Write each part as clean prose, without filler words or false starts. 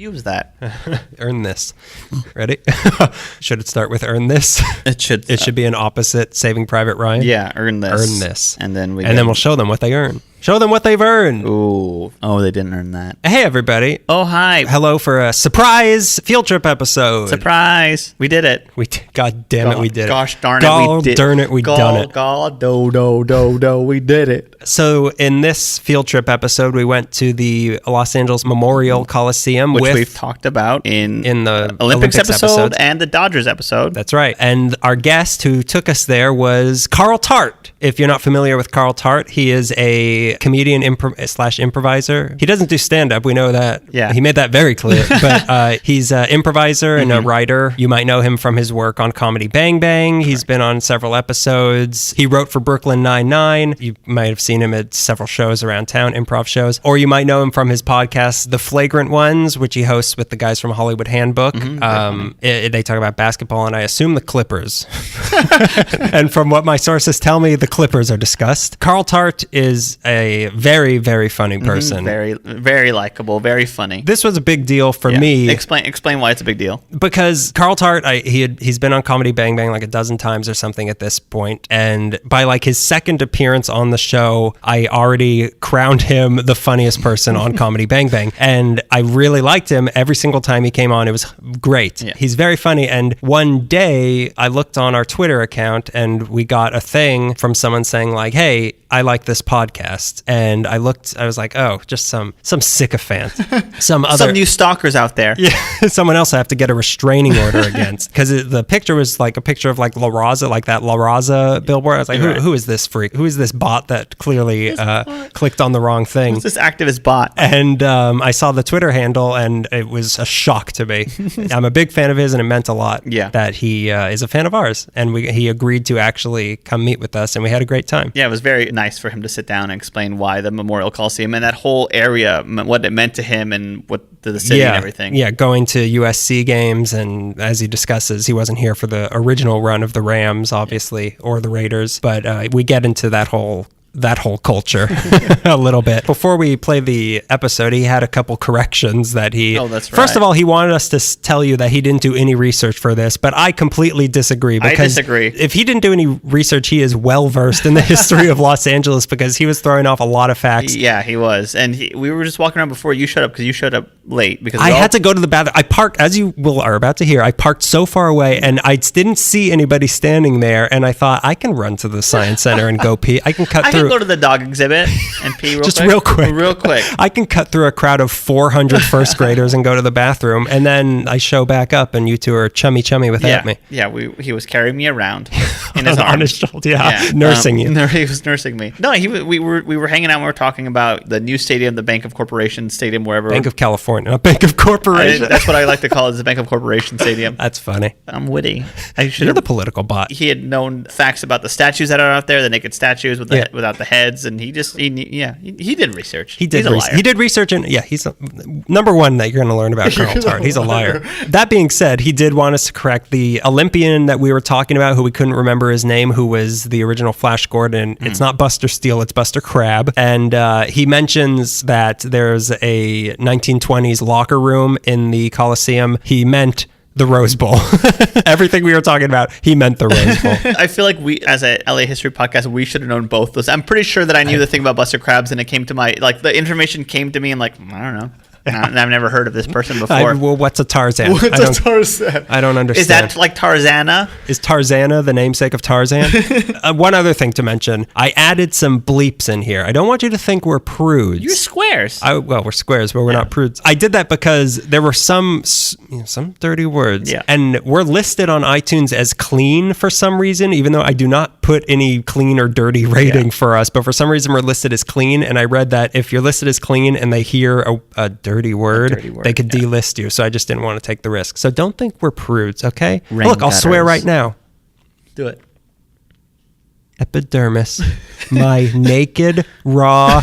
Use that. Earn this. Ready? Should it start with earn this? It should. It should be an opposite Saving Private Ryan. Yeah, earn this. Earn this. And then we'll show them what they earn. Show them what they've earned. Ooh. Oh, they didn't earn that. Hey, everybody. Oh, hi. Hello for a surprise field trip episode. Surprise. We did it. God damn it, we did it. Gosh darn it, we did it. Darn it, we done it. God, do, we did it. So in this field trip episode, we went to the Los Angeles Memorial Coliseum. Which we've talked about in the Olympics episode and the Dodgers episode. That's right. And our guest who took us there was Carl Tart. If you're not familiar with Carl Tart, he is a comedian slash improviser. He doesn't do stand-up. We know that. Yeah. He made that very clear. But he's an improviser and a writer. You might know him from his work on Comedy Bang Bang. He's been on several episodes. He wrote for Brooklyn Nine-Nine. You might have seen him at several shows around town, improv shows. Or you might know him from his podcast, The Flagrant Ones, which he hosts with the guys from Hollywood Handbook. They talk about basketball and I assume the Clippers. And from what my sources tell me, the Clippers are discussed. Carl Tart is a very, very funny person. Very, very likable, very funny. This was a big deal for me. Explain why it's a big deal. Because Carl Tart, he's been on Comedy Bang Bang like a dozen times or something at this point, and by like his second appearance on the show, I already crowned him the funniest person on Comedy Bang Bang, and I really liked him every single time he came on. It was great. Yeah. He's very funny, and one day I looked on our Twitter account and we got a thing from someone saying like, hey, I like this podcast. And I was like, oh, just some sycophant. Some new stalkers out there. Yeah, someone else I have to get a restraining order against. Because the picture was like a picture of like La Raza, like that La Raza billboard. I was like, who is this freak? Who is this bot that clearly clicked on the wrong thing? Who's this activist bot? And I saw the Twitter handle and it was a shock to me. I'm a big fan of his and it meant a lot that he is a fan of ours. And he agreed to actually come meet with us and we had a great time. Yeah, it was very nice for him to sit down and explain why the Memorial Coliseum and that whole area, what it meant to him and what to the city and everything. Yeah, going to USC games, and as he discusses, he wasn't here for the original run of the Rams, obviously, or the Raiders, but we get into that whole culture a little bit. Before we play the episode, he had a couple corrections that he... Oh, that's right. First of all, he wanted us to tell you that he didn't do any research for this, but I completely disagree. Because I disagree. If he didn't do any research, he is well-versed in the history of Los Angeles because he was throwing off a lot of facts. Yeah, he was. And we were just walking around before you showed up because you showed up late. Because I had to go to the bathroom. I parked, as you are about to hear, I parked so far away and I didn't see anybody standing there, and I thought, I can run to the Science Center and go pee. I can cut through... I can go to the dog exhibit and pee real quick. I can cut through a crowd of 400 first graders and go to the bathroom, and then I show back up, and you two are chummy without me. Yeah, he was carrying me around in his arms. On his shoulder, nursing you. He was nursing me. No, we were hanging out and we were talking about the new stadium, the Bank of Corporation Stadium, wherever. Bank of California, not Bank of Corporation. That's what I like to call it, is the Bank of Corporation Stadium. That's funny. I'm witty. You're the political bot. He had known facts about the statues that are out there, the naked statues without the heads, and he did research. He did research, and he's number one that you're going to learn about Carl Tart. He's a liar. That being said, he did want us to correct the Olympian that we were talking about, who we couldn't remember his name, who was the original Flash Gordon. It's not Buster Steele, it's Buster Crabbe. And he mentions that there's a 1920s locker room in the Coliseum. He meant the Rose Bowl. Everything we were talking about, he meant the Rose Bowl. I feel like we, as a LA history podcast, we should have known both those. I'm pretty sure that I knew the thing about Buster Crabs, and it came to the information came to me, and like, I don't know. I've never heard of this person before. What's a Tarzan? Tarzan? I don't understand. Is that like Tarzana? Is Tarzana the namesake of Tarzan? One other thing to mention. I added some bleeps in here. I don't want you to think we're prudes. You're squares. We're squares, but we're not prudes. I did that because there were some dirty words. Yeah. And we're listed on iTunes as clean for some reason, even though I do not put any clean or dirty rating for us. But for some reason, we're listed as clean. And I read that if you're listed as clean and they hear a dirty word, they could delist you. So I just didn't want to take the risk. So don't think we're prudes, okay? Look, I'll swear right now. Do it. Epidermis. My naked, raw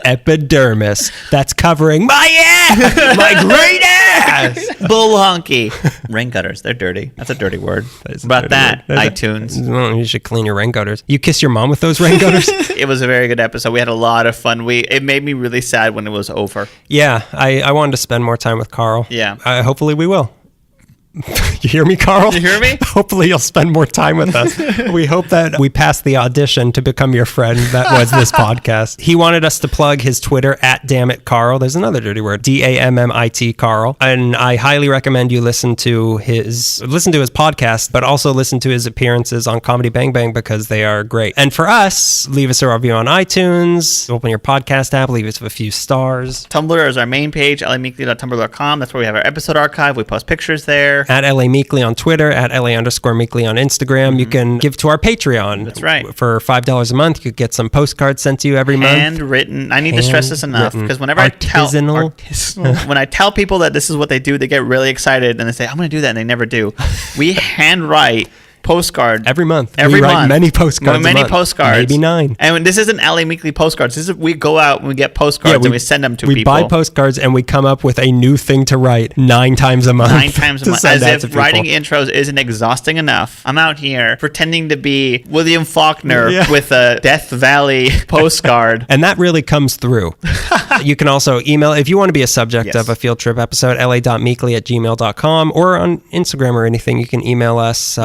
epidermis that's covering my ass! My great ass! Bull honky. Rain gutters. They're dirty. That's a dirty word. About that, iTunes. You should clean your rain gutters. You kiss your mom with those rain gutters? It was a very good episode. We had a lot of fun. It made me really sad when it was over. Yeah, I wanted to spend more time with Carl. Yeah. Hopefully we will. You hear me, Carl? You hear me? Hopefully you'll spend more time with us. We hope that we pass the audition to become your friend that was this podcast. He wanted us to plug his Twitter at @dammit_Carl. There's another dirty word, DAMMIT Carl. And I highly recommend you listen to his podcast, but also listen to his appearances on Comedy Bang Bang because they are great. And for us, leave us a review on iTunes, open your podcast app, leave us a few stars. Tumblr is our main page, lameekly.tumblr.com. That's where we have our episode archive. We post pictures there. At LA Meekly on Twitter, at LA_Meekly on Instagram. You can give to our Patreon. That's right. For $5 a month, you could get some postcards sent to you every month. Handwritten. I need to stress this enough because whenever I tell when I tell people that this is what they do, they get really excited and they say, I'm going to do that, and they never do. We handwrite postcard every month. We write many postcards. Postcards. Maybe 9. And this isn't LA Meekly postcards. We go out and we get postcards and we send them to people. We buy postcards and we come up with a new thing to write 9 times a month. 9 times a month. As if writing intros isn't exhausting enough. I'm out here pretending to be William Faulkner with a Death Valley postcard. And that really comes through. You can also email, if you want to be a subject of a field trip episode, la.meekly@gmail.com, or on Instagram or anything, you can email us.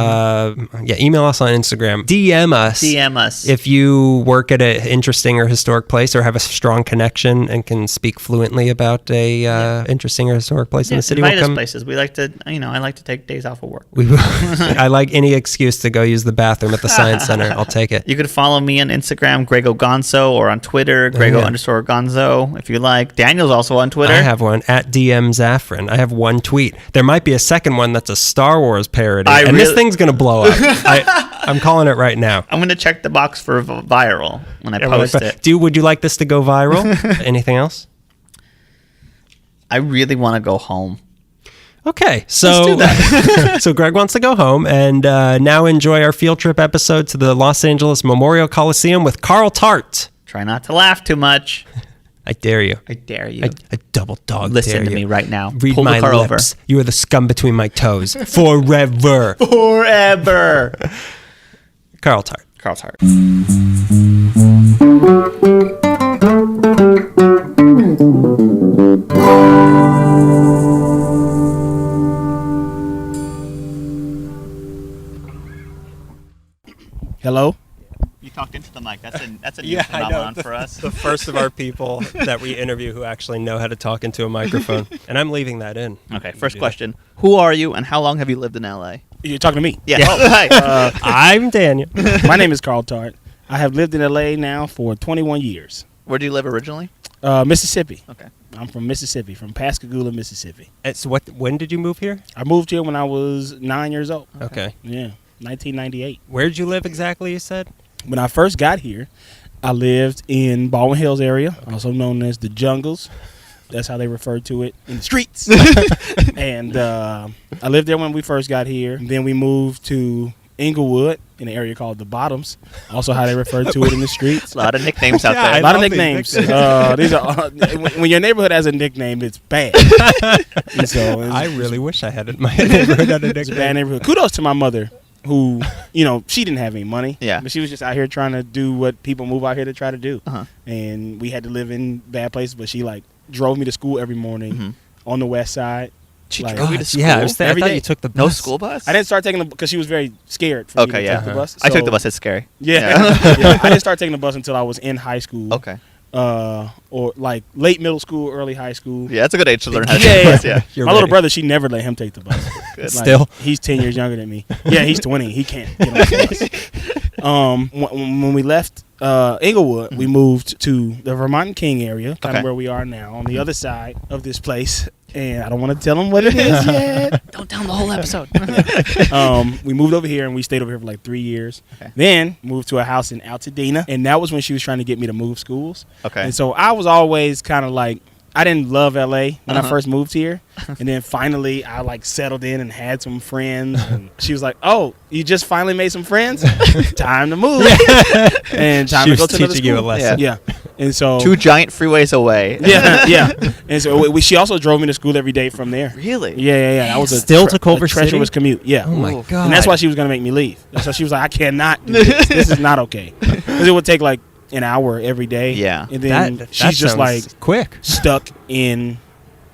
Email us on Instagram. DM us if you work at an interesting or historic place or have a strong connection and can speak fluently about a interesting or historic place in the city. Invite us places. We like to, I like to take days off of work. I like any excuse to go use the bathroom at the Science Center. I'll take it. You could follow me on Instagram, Grego Gonzo, or on Twitter, Grego_Gonzo, if you like. Daniel's also on Twitter. I have one, at DM Zaffron. I have one tweet. There might be a second one that's a Star Wars parody. This thing's going to blow up. I'm calling it right now. I'm going to check the box for viral when I post it. Would you like this to go viral? Anything else? I really want to go home. Okay, so so Greg wants to go home, and now enjoy our field trip episode to the Los Angeles Memorial Coliseum with Carl Tart. Try not to laugh too much. I dare you. I dare you. I double dog Listen dare to you. me right now. Read Pull my the car lips. You are the scum between my toes. Forever. Forever. Carl Tart. Carl Tart. Hello? You talked into the mic. That's a new phenomenon for us. The first of our people that we interview who actually know how to talk into a microphone. And I'm leaving that in. Okay, first question. Who are you and how long have you lived in LA? You're talking to me? Yeah. Hi. I'm Daniel. My name is Carl Tart. I have lived in LA now for 21 years. Where do you live originally? Mississippi. Okay. I'm from Mississippi, from Pascagoula, Mississippi. So when did you move here? I moved here when I was 9 years old. Okay. Yeah, 1998. Where did you live exactly, you said? When I first got here, I lived in Baldwin Hills area, also known as the Jungles. That's how they refer to it in the streets. And I lived there when we first got here. Then we moved to Inglewood in an area called the Bottoms, also how they refer to it in the streets. A lot of nicknames out there. A lot of nicknames. These are when your neighborhood has a nickname, it's bad. And so I really wish I had it. My neighborhood had a nickname. It's a bad neighborhood. Kudos to my mother, who, she didn't have any money. Yeah. But she was just out here trying to do what people move out here to try to do. Uh-huh. And we had to live in bad places, but she drove me to school every morning on the west side. She drove you to school? Yeah, I thought day. you took the bus. No school bus? I didn't start taking the because she was very scared for me to take the bus. I took the bus. It's scary. Yeah. I didn't start taking the bus until I was in high school. Okay. Or like late middle school, early high school. Yeah, that's a good age to learn how to take the bus. Yeah. My little brother, she never let him take the bus. Still? He's 10 years younger than me. Yeah, he's 20. He can't get on the bus. When we left Inglewood, we moved to the Vermont King area, kind of where we are now, on the other side of this place. And I don't want to tell them what it is yet. Don't tell them the whole episode. We moved over here, and we stayed over here for like 3 years. Okay. Then moved to a house in Altadena, and that was when she was trying to get me to move schools. Okay. And so I was always kind of like I didn't love LA when I first moved here, and then finally I like settled in and had some friends. And she was like, "Oh, you just finally made some friends? Time to move and time to go to another school." You a lesson. Yeah. And so 2 giant freeways away. Yeah. And so she also drove me to school every day from there. Really? Yeah. That was still to Culver City? treacherous commute. Yeah. Oh my god. And that's why she was gonna make me leave. So she was like, "I cannot do this. This is not okay." Because it would take like an hour every day. Yeah. And then she's just like quick stuck in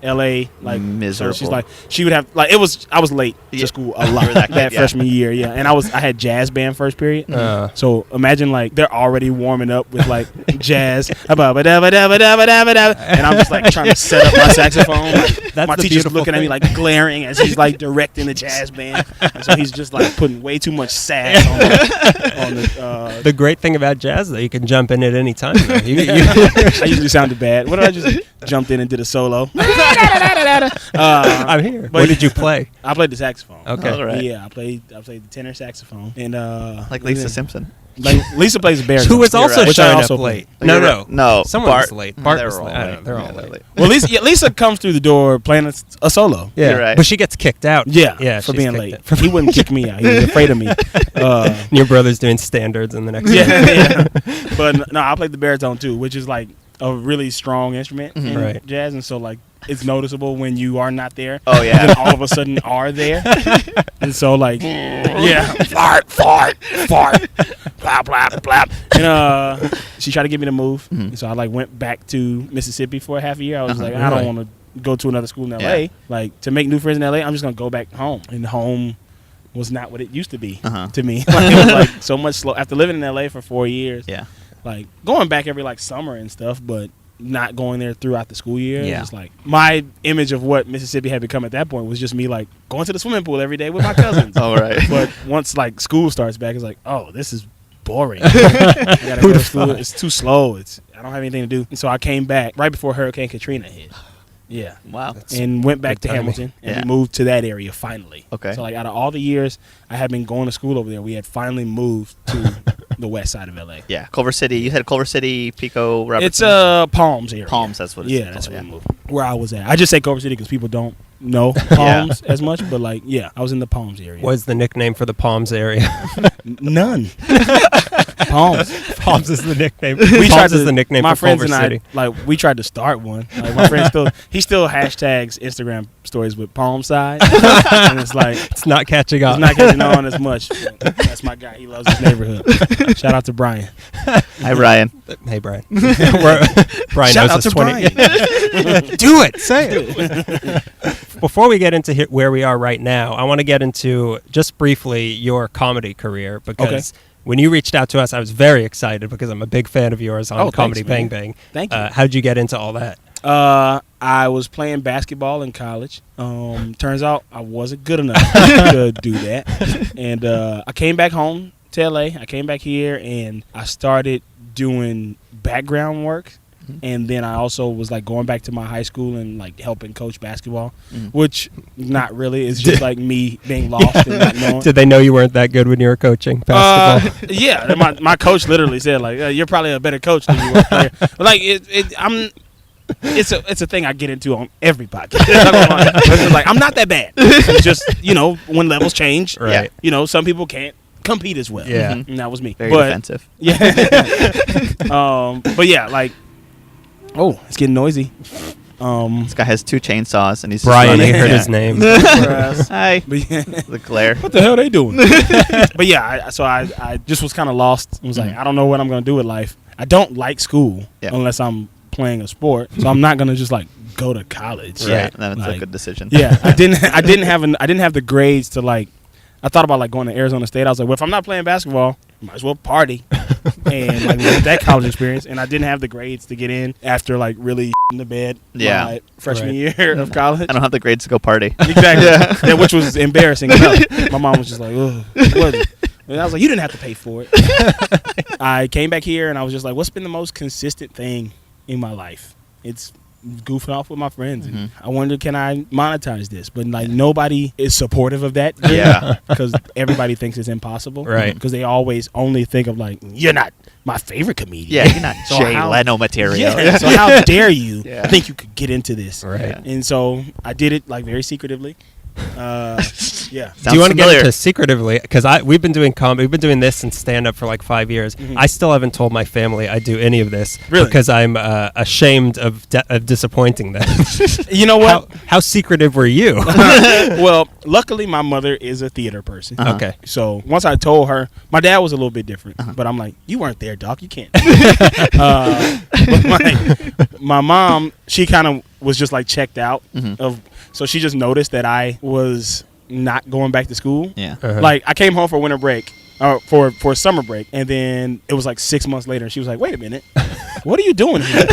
LA, like miserable. So she's like, she would have like I was late to school a lot that freshman year, and I had jazz band first period. So imagine like they're already warming up with like jazz, and I'm just like trying to set up my saxophone. Like, my teacher's looking at me like glaring as he's like directing the jazz band, and so he's just like putting way too much sass on the. The great thing about jazz, though, you can jump in at any time. I usually sounded bad. What did I just jumped in and did a solo? I'm here. What did you play? I played the saxophone. Okay. All right. Yeah, I played the tenor saxophone, and like Lisa Simpson. Like Lisa plays the baritone. Who was also right. showing up late. No. Someone Bart. was late. Bart They're was all late. late. They're all late. Well, Lisa comes through the door playing a solo. Yeah, You're right. but she gets kicked out. Yeah, for being late. He wouldn't kick me out. He was afraid of me. Your brother's doing standards in the next. Yeah. But no, I played the baritone too, which is like a really strong instrument in jazz, and so like it's noticeable when you are not there. Oh yeah. And then all of a sudden are there, and so like fart, blah blah blah. And she tried to get me to move, and so I like went back to Mississippi for a half a year. I was like, I don't want to go to another school in LA. Yeah. Like to make new friends in LA, I'm just gonna go back home, and home was not what it used to be to me. Like, it was like so much slow after living in LA for 4 years. Yeah. Like going back every like summer and stuff, but not going there throughout the school year. Yeah. It's like my image of what Mississippi had become at that point was just me like going to the swimming pool every day with my cousins. All right. But once like school starts back, it's like, oh, this is boring. I gotta go to school. It's too slow. I don't have anything to do. And so I came back right before Hurricane Katrina hit. Yeah. Wow. And went back to Hamilton and moved to that area finally. Okay. So like out of all the years I had been going to school over there, we had finally moved to the west side of LA. Yeah. Culver City. You said Culver City, Pico, Robertson. It's Palms area. Palms, that's what it's called. Yeah, that's where we moved. Where I was at. I just say Culver City because people don't know Palms as much, but like, yeah, I was in the Palms area. What's the nickname for the Palms area? None. Palms. Palms is the nickname. Palms is the nickname my for friends Culver and City. Like we tried to start one. Like my friend he still hashtags Instagram stories with Palm side, and it's like it's not catching on. It's not catching on as much. That's my guy. He loves his neighborhood. Shout out to Brian. Hi, Brian. Hey, Brian. Brian Shout knows out his to 20. Brian. Do it. Say it. Before we get into where we are right now, I want to get into just briefly your comedy career because when you reached out to us, I was very excited because I'm a big fan of yours on Comedy Bang Bang. Thank you. How'd you get into all that? I was playing basketball in college. Turns out I wasn't good enough to do that. And I came back home to LA. I came back here and I started doing background work. And then I also was like going back to my high school and like helping coach basketball, which not really. It's just like me being lost and not knowing. Did they know you weren't that good when you were coaching basketball? Yeah, my coach literally said like, "You're probably a better coach than you were a player." But like it's a thing I get into on every podcast. It's like I'm not that bad. It's just when levels change, right? Some people can't compete as well. Yeah, and that was me. Very defensive. Yeah. But yeah, like. Oh, it's getting noisy. This guy has 2 chainsaws and he's Brian. He heard his name. Hi. The glare. What the hell are they doing? But yeah, I just was kind of lost. I was like, I don't know what I'm gonna do with life. I don't like school unless I'm playing a sport, so I'm not gonna just like go to college. Yeah, that's a good decision. Yeah, I didn't have the grades to like. I thought about like going to Arizona State. I was like, well, if I'm not playing basketball, I might as well party and like get that college experience. And I didn't have the grades to get in after like really in the bed my freshman year of college. I don't have the grades to go party. Exactly. Which was embarrassing enough. My mom was just like, ugh, what? And I was like, you didn't have to pay for it. I came back here and I was just like, what's been the most consistent thing in my life? It's goofing off with my friends. And I wondered, can I monetize this? But like nobody is supportive of that. Yeah. Because everybody thinks it's impossible. Right. Because they always only think of like, you're not my favorite comedian. Yeah, you're not Jay Leno material. Yeah. So how dare you think you could get into this? Right. Yeah. And so I did it like very secretively. Yeah. Do you want to get into secretively? Because we've been doing comedy. We've been doing this and stand up for like 5 years. I still haven't told my family I do any of this because I'm ashamed of disappointing them. You know what? How secretive were you? Well, luckily my mother is a theater person. Okay. So once I told her, my dad was a little bit different, but I'm like, you weren't there, Doc. You can't. But my mom, she kind of was just like checked out so she just noticed that I was not going back to school. Yeah. Like I came home for winter break, for summer break, and then it was like 6 months later, and she was like, "Wait a minute, what are you doing here?"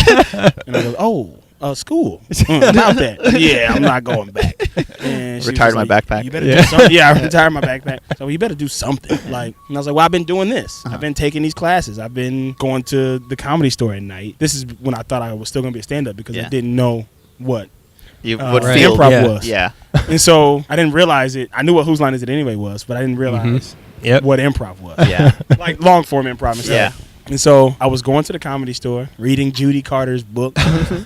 And I go, "Oh, school. About that. Yeah, I'm not going back." And she Retired was my like, backpack. You better do something. Yeah, I retired my backpack. So you better do something. Like, and I was like, "Well, I've been doing this. I've been taking these classes. I've been going to the Comedy Store at night." This is when I thought I was still going to be a stand-up because I didn't know what You would the feel improv was. Yeah. And so I didn't realize it. I knew what Whose Line Is It Anyway was, but I didn't realize what improv was. Yeah. Like long form improv and stuff. Yeah. And so I was going to the Comedy Store, reading Judy Carter's book,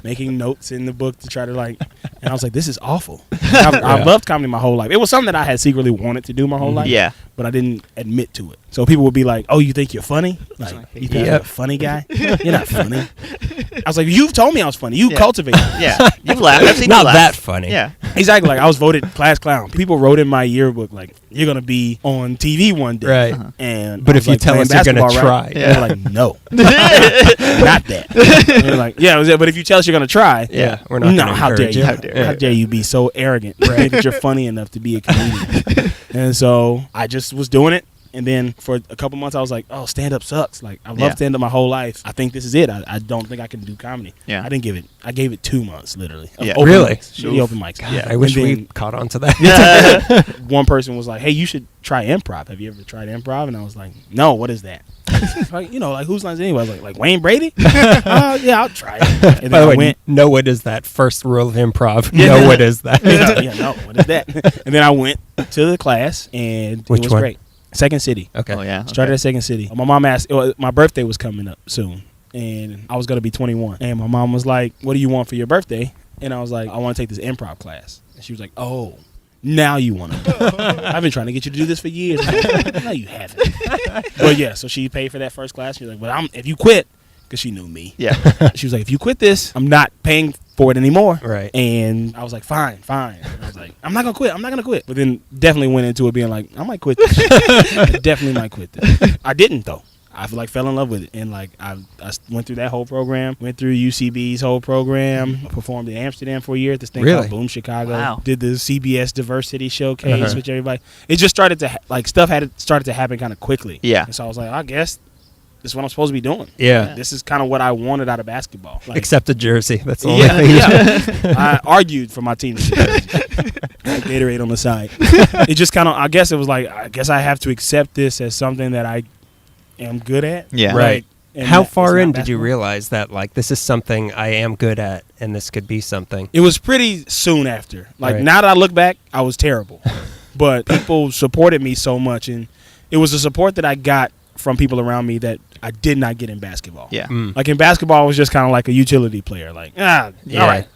making notes in the book to try to and I was like, this is awful. I've loved comedy my whole life. It was something that I had secretly wanted to do my whole life. Yeah. But I didn't admit to it. So people would be like, oh, you think you're funny? Like, you think you're a funny guy? You're not funny. I was like, you've told me I was funny. You cultivated me. Yeah. You've laughed. I've seen Not you laugh. that funny. Yeah. Exactly. Like I was voted class clown. People wrote in my yearbook like, you're gonna be on TV one day. Right. And But I if was you like, tell playing us you're gonna basketball, try. right? They're like, no, not that. And they're like, yeah, but if you tell us you're gonna try, We're not. no, gonna how dare encourage you? it. How dare you be so arrogant? Think that you're funny enough to be a comedian. And so I just was doing it. And then for a couple months, I was like, oh, stand-up sucks. Like, I've loved stand-up my whole life. I think this is it. I don't think I can do comedy. Yeah. I gave it 2 months, literally. Yeah. Open Really? mics, shitty open mics. Yeah, I wish And we then caught on to that. one person was like, hey, you should try improv. Have you ever tried improv? And I was like, no, what is that? Like, like Whose Lines Anyway? I was like Wayne Brady? Yeah, I'll try it. And then By the I way, went. know what is that? First rule of improv. Know what is that? No, what is that? And then I went to the class, and Which it was one? Great. Second City. Okay. Oh, yeah. Started at Second City. My mom asked, my birthday was coming up soon, and I was going to be 21. And my mom was like, what do you want for your birthday? And I was like, I want to take this improv class. And she was like, oh, now you want to. I've been trying to get you to do this for years. Like, no, you haven't. But yeah, so she paid for that first class. She was like, well, if you quit, because she knew me. Yeah. She was like, if you quit this, I'm not paying for it anymore. Right. And I was like, fine. And I was like, I'm not going to quit. But then definitely went into it being like, I might quit this. I definitely might quit this. I didn't, though. I fell in love with it. And like, I went through that whole program, went through UCB's whole program, performed in Amsterdam for a year at this thing called Boom Chicago. Wow. Did the CBS Diversity Showcase with everybody. It just started to, stuff had started to happen kind of quickly. Yeah. And so I was like, I guess this is what I'm supposed to be doing. Yeah. This is kind of what I wanted out of basketball. Like, Except a jersey. That's the only thing. yeah. I argued for my team to Gatorade on the side. It just kind of, I guess it was like, I guess I have to accept this as something that I am good at. Yeah. Right. And How that far is in not did you basketball. realize that, like, this is something I am good at and this could be something? It was pretty soon after. Like, Right. now that I look back, I was terrible. But people supported me so much, and it was the support that I got from people around me that I did not get in basketball. Yeah. Like in basketball, I was just kind of like a utility player. Like, all right.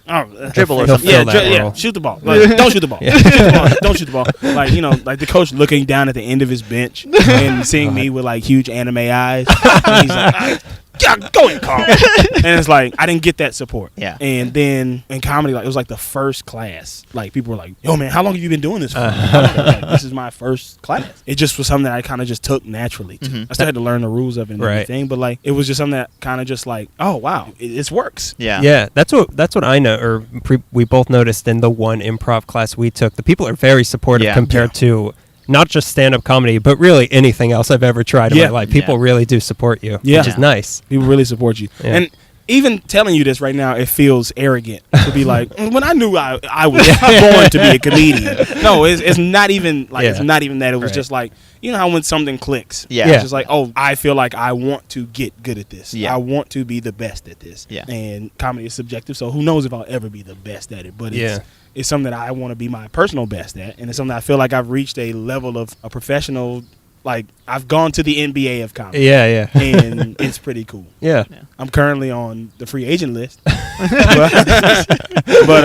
Dribble or He'll something. fill that role. Shoot the ball. Like, don't shoot the ball. Shoot the ball. Don't shoot the ball. Like, like the coach looking down at the end of his bench and seeing me with like huge anime eyes. And he's like, yeah, go ahead, Carl. And it's like, I didn't get that support. Yeah. And then in comedy, like it was like the first class. Like people were like, yo man, how long have you been doing this for? Like, this is my first class. It just was something that I kind of just took naturally to. I still had to learn the rules of it and everything, but like it was just something that kind of just like, oh wow, it works. Yeah. Yeah, that's what I know, or we both noticed in the one improv class we took. The people are very supportive compared to not just stand-up comedy, but really anything else I've ever tried in my life. People really do support you, which is nice. People really support you. Yeah. And even telling you this right now, it feels arrogant to be like, when I knew I was born to be a comedian. No, it's not even like it's not even that. It was just like, you know how when something clicks, it's just like, oh, I feel like I want to get good at this. I want to be the best at this. And comedy is subjective, so who knows if I'll ever be the best at it. But it's something that I want to be my personal best at, and it's something I feel like I've reached a level of a professional. Like, I've gone to the NBA of comedy. And it's pretty cool. I'm currently on the free agent list. but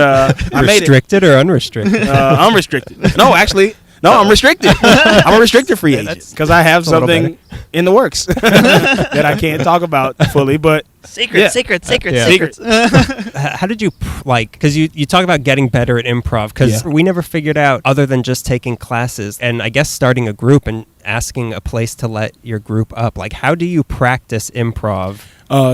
I made it. Restricted or unrestricted? Unrestricted. No, actually, I'm restricted. I'm a restricted free agent because I have something in the works that I can't talk about fully, but secrets. How did you because you talk about getting better at improv, because we never figured out, other than just taking classes and I guess starting a group and asking a place to let your group up, like, how do you practice improv?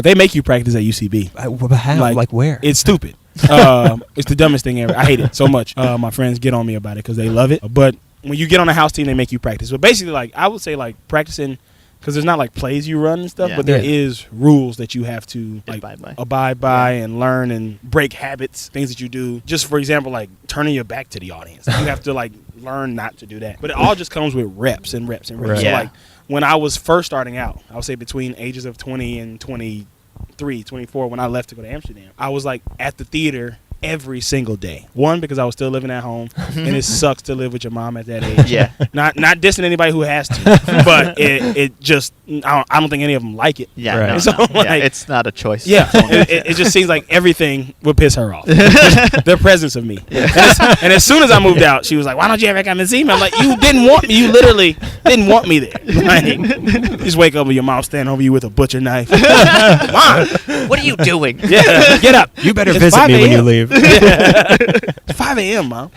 They make you practice at UCB. How? Like where? It's stupid. It's the dumbest thing ever. I hate it so much. My friends get on me about it because they love it, but when you get on a house team, they make you practice. But basically, like, I would say, like, practicing, because there's not like plays you run and stuff, but there is rules that you have to like abide by and learn and break habits, things that you do. Just for example, like turning your back to the audience, you have to like learn not to do that. But it all just comes with reps and reps and reps. So like when I was first starting out, I would say between ages of 20 and 23, 24, when I left to go to Amsterdam, I was like at the theater every single day. One, because I was still living at home, and it sucks to live with your mom at that age. Not dissing anybody who has to, but it just, I don't think any of them like it. It's not a choice. It just seems like everything would piss her off. The presence of me. And as soon as I moved out, she was like, "Why don't you ever come and see me?" I'm like, "You didn't want me. You literally didn't want me there." Like, you just wake up with your mom standing over you with a butcher knife. Mom, what are you doing? Get up. You better visit me when you leave. It's 5 a.m., Mom.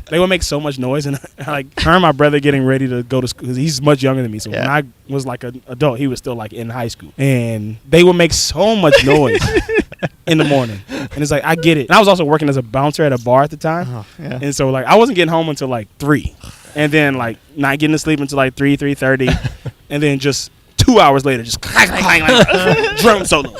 They would make so much noise, and like her and my brother getting ready to go to school, because he's much younger than me. So when I was like an adult, he was still like in high school, and they would make so much noise in the morning. And it's like, I get it. And I was also working as a bouncer at a bar at the time, and so like I wasn't getting home until like 3, and then like not getting to sleep until like 3:30, and then just 2 hours later, just clang, clang, clang, drum solo.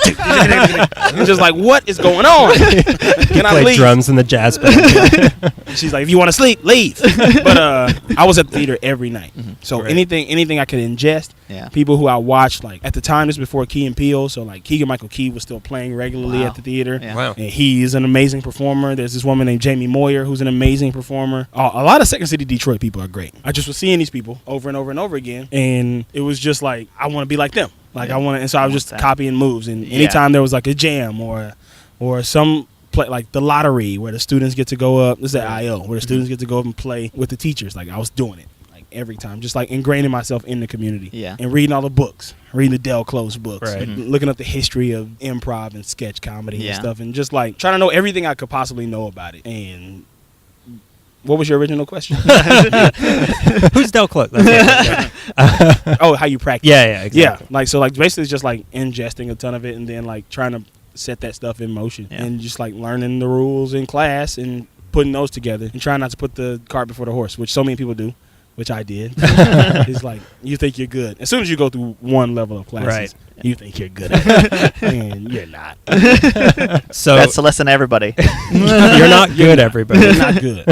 And just like, what is going on? Can I leave? Drums in the jazz band. She's like, if you want to sleep, leave. But I was at the theater every night. So anything I could ingest. People who I watched, like at the time, this was before Key and Peele, so like Keegan-Michael Key was still playing regularly at the theater. And he is an amazing performer. There's this woman named Jamie Moyer who's an amazing performer. A lot of Second City Detroit people are great. I just was seeing these people over and over and over again, and it was just like, I want to be like them. Like I want to, and so I was just copying moves. And anytime there was like a jam or some play, like the lottery where the students get to go up, this is at IO, where the students get to go up and play with the teachers. Like I was doing it like every time, just like ingraining myself in the community. And reading all the books, reading the Del Close books, looking up the history of improv and sketch comedy and stuff, and just like trying to know everything I could possibly know about it. And what was your original question? Who's Del Close? Oh, how you practice? Yeah, exactly. Like so, like basically it's just like ingesting a ton of it and then like trying to set that stuff in motion and just like learning the rules in class and putting those together and trying not to put the cart before the horse, which so many people do, which I did. It's like you think you're good as soon as you go through one level of classes. You think you're good at it, and you're not. So that's a lesson to everybody. You're not good, everybody. You're not good.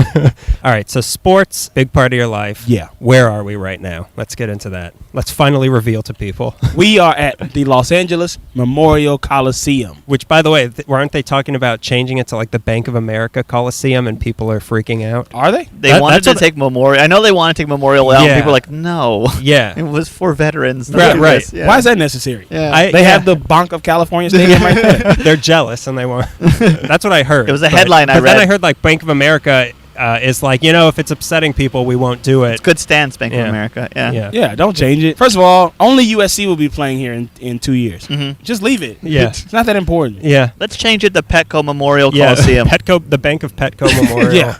All right, so sports, big part of your life. Yeah. Where are we right now? Let's get into that. Let's finally reveal to people. We are at the Los Angeles Memorial Coliseum. Which, by the way, aren't they talking about changing it to like the Bank of America Coliseum, and people are freaking out? Are they? They wanted to take Memorial. I know they want to take Memorial out, and people are like, no. Yeah. It was for veterans. Right. Yeah. Why is that necessary? Yeah. They have the Bank of California Stadium right there. They're jealous, and they want. That's what I heard. It was a headline I read. But then I heard like Bank of America is like, if it's upsetting people, we won't do it. It's good stance, Bank of America. Yeah, don't change it. First of all, only USC will be playing here in 2 years. Just leave it. Yeah. It's not that important. Yeah. Let's change it to Petco Memorial Coliseum. Petco, the Bank of Petco Memorial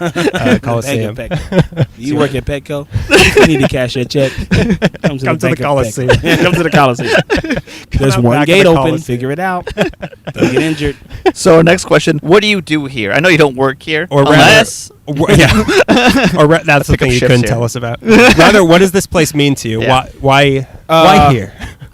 Coliseum. Petco. You work at Petco? You need to cash your check. Come to the Coliseum. Come to the Coliseum. There's one gate open. Figure it out. Don't get injured. So next question, what do you do here? I know you don't work here. Or unless... Or that's the thing you couldn't tell us about. Rather, what does this place mean to you? Why here?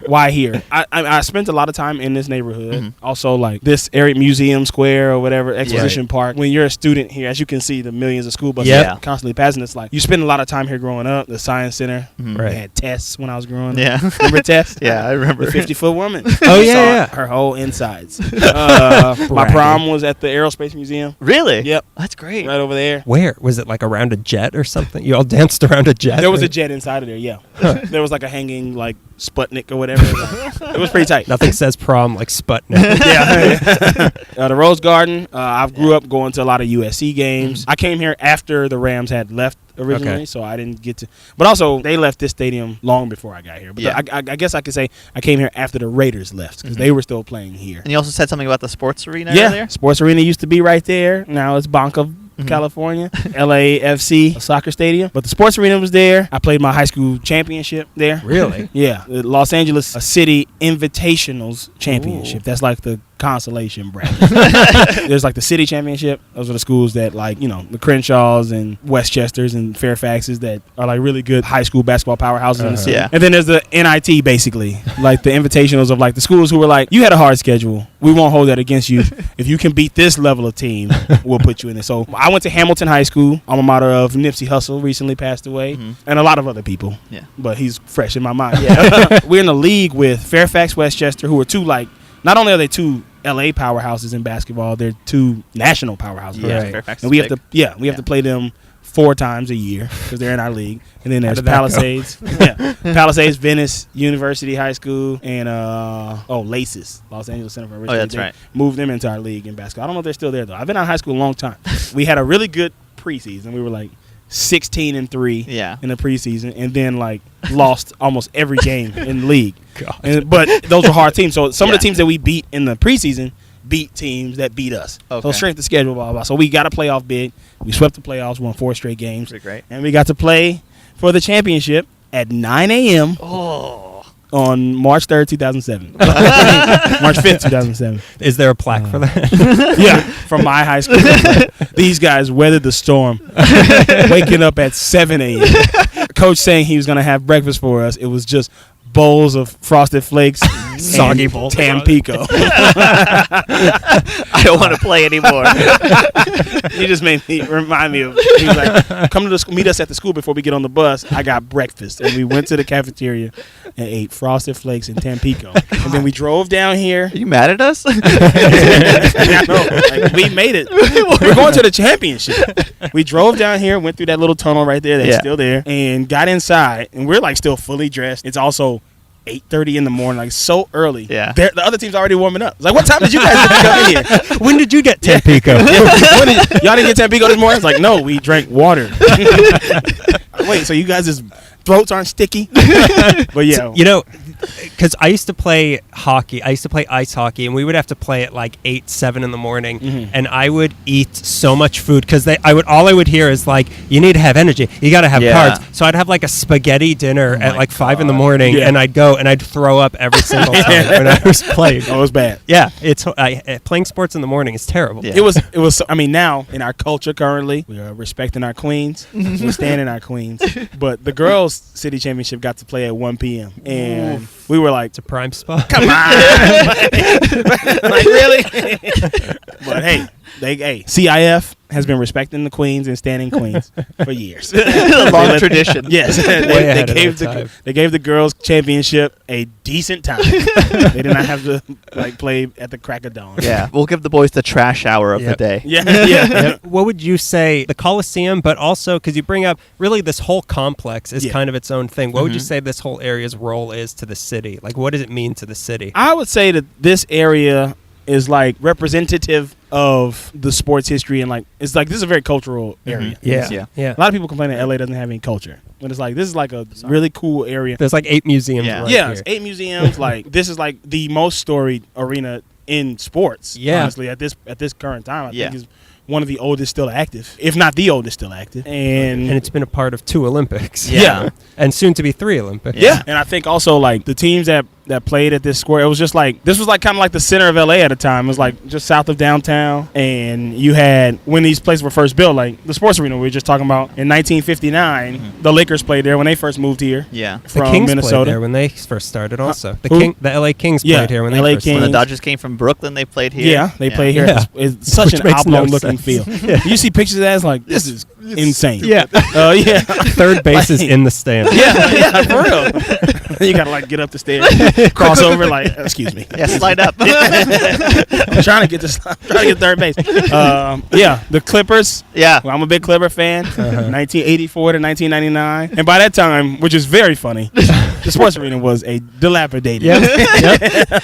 why here? I spent a lot of time in this neighborhood. Also, like this area, Museum Square or whatever, Exposition Park. When you're a student here, as you can see, the millions of school buses constantly passing. It's like you spend a lot of time here growing up. The Science Center. I had tests when I was growing up. Yeah. Remember tests? Yeah, I remember. The 50-foot woman. Oh, yeah. Her whole insides. My prom was at the Aerospace Museum. Really? Yep. That's great. Right over there. Where? Was it like around a jet or something? You all danced around a jet? There was a jet inside of there, yeah. There was like a hanging like Sputnik or whatever. It was pretty tight. Nothing says prom like Sputnik. The Rose Garden. I grew up going to a lot of USC games. I came here after the Rams had left originally, so I didn't get to. But also, they left this stadium long before I got here. But I guess I could say I came here after the Raiders left because they were still playing here. And you also said something about the sports arena earlier? Sports arena used to be right there. Now it's Banca California, LAFC soccer stadium. But the sports arena was there. I played my high school championship there. Really? Yeah. The Los Angeles City Invitationals Championship. Ooh. That's like the consolation bracket. There's like the city championship. Those are the schools that like, you know, the Crenshaws and Westchesters and Fairfaxes that are like really good high school basketball powerhouses in the city. Yeah. And then there's the NIT basically, like the invitationals of like the schools who were like, you had a hard schedule. We won't hold that against you. If you can beat this level of team, we'll put you in there. So I went to Hamilton High School, alma mater of Nipsey Hussle, recently passed away, and a lot of other people. Yeah. But he's fresh in my mind. Yeah. We're in the league with Fairfax, Westchester, who are two like, not only are they two LA powerhouses in basketball, they're two national powerhouses. Yeah, right. Fairfax and we have to play them 4 times a year because they're in our league. And then there's Palisades, Palisades, Venice University High School, and LACES, Los Angeles Center for Original. Oh, that's right. Moved them into our league in basketball. I don't know if they're still there though. I've been out of high school a long time. We had a really good preseason. We were like 16-3 in the preseason, and then like lost almost every game in the league. But those were hard teams. So some of the teams that we beat in the preseason beat teams that beat us. Okay. So strength of schedule, blah, blah, blah. So we got a playoff bid. We swept the playoffs, won 4 straight games. Pretty great. And we got to play for the championship at 9 a.m. On March 3rd, 2007. March 5th, 2007. Is there a plaque for that? Yeah, from my high school. These guys weathered the storm, waking up at 7 a.m. Coach saying he was going to have breakfast for us. It was just bowls of Frosted Flakes, soggy bowl Tampico. I don't want to play anymore. You just remind me of. He was like, "Come to the meet us at the school before we get on the bus." I got breakfast, and we went to the cafeteria and ate Frosted Flakes and Tampico, and then we drove down here. Are you mad at us? No, like, we made it. We're going to the championship. We drove down here, went through that little tunnel right there that's still there, and got inside, and we're like still fully dressed. It's also 8:30 in the morning, like so early. Yeah, the other team's already warming up. It's like, what time did you guys get to come in here? When did you get Tampico? Y'all didn't get Tampico this morning? It's like, no, we drank water. Wait, so you guys' throats aren't sticky? But yeah, so, you know, because I used to play hockey. I used to play ice hockey, and we would have to play at like 8, 7 in the morning, and I would eat so much food because all I would hear is like, you need to have energy. You got to have carbs. So I'd have like a spaghetti dinner at like 5 in the morning, and I'd go and I'd throw up every single time when I was playing. Oh, it was bad. Yeah, playing sports in the morning is terrible. Yeah. It was. I mean, now in our culture currently, we are respecting our queens, we're standing our queens. But the girls' city championship got to play at 1 p.m. and we were like, it's a prime spot. Come on. Like, really? But hey, CIF has been respecting the queens and standing queens for years. Long tradition. Yes. They gave the girls championship a decent time. They did not have to like play at the crack of dawn. Yeah. We'll give the boys the trash hour of the day. Yeah. What would you say the Coliseum, but also because you bring up really this whole complex is kind of its own thing. What would you say this whole area's role is to the city? Like, what does it mean to the city? I would say that this area is like representative of the sports history, and like it's like this is a very cultural area. Yeah. A lot of people complain that LA doesn't have any culture, but it's like this is like a really cool area. There's like 8 museums. It's 8 museums. Like this is like the most storied arena in sports. Honestly, at this current time, I think is one of the oldest still active, if not the oldest still active. And it's been a part of 2 Olympics. Yeah. And soon to be 3 Olympics. Yeah. And I think also like the teams that that played at this square. It was just like, this was like kind of like the center of LA at the time. It was like just south of downtown. And you had, when these places were first built, like the sports arena we were just talking about, in 1959, the Lakers played there when they first moved here. Yeah. The From Kings Minnesota. played there when they first started also. Who? The LA Kings Yeah, played here when they LA first Kings. When started. the Dodgers came from Brooklyn, they played here. Yeah, they play here. Yeah. It's such Which an makes no oblong-looking sense. field. You see pictures of that, it's like, this is insane. Yeah. Yeah. Third base is in the stand. Yeah, for real. You gotta like get up the stairs, cross over, like, excuse me. Yeah, slide up. I'm trying to get third base. Yeah, the Clippers. Yeah. Well, I'm a big Clipper fan. 1984 to 1999, and by that time, which is very funny, the sports arena was a dilapidated. Yep.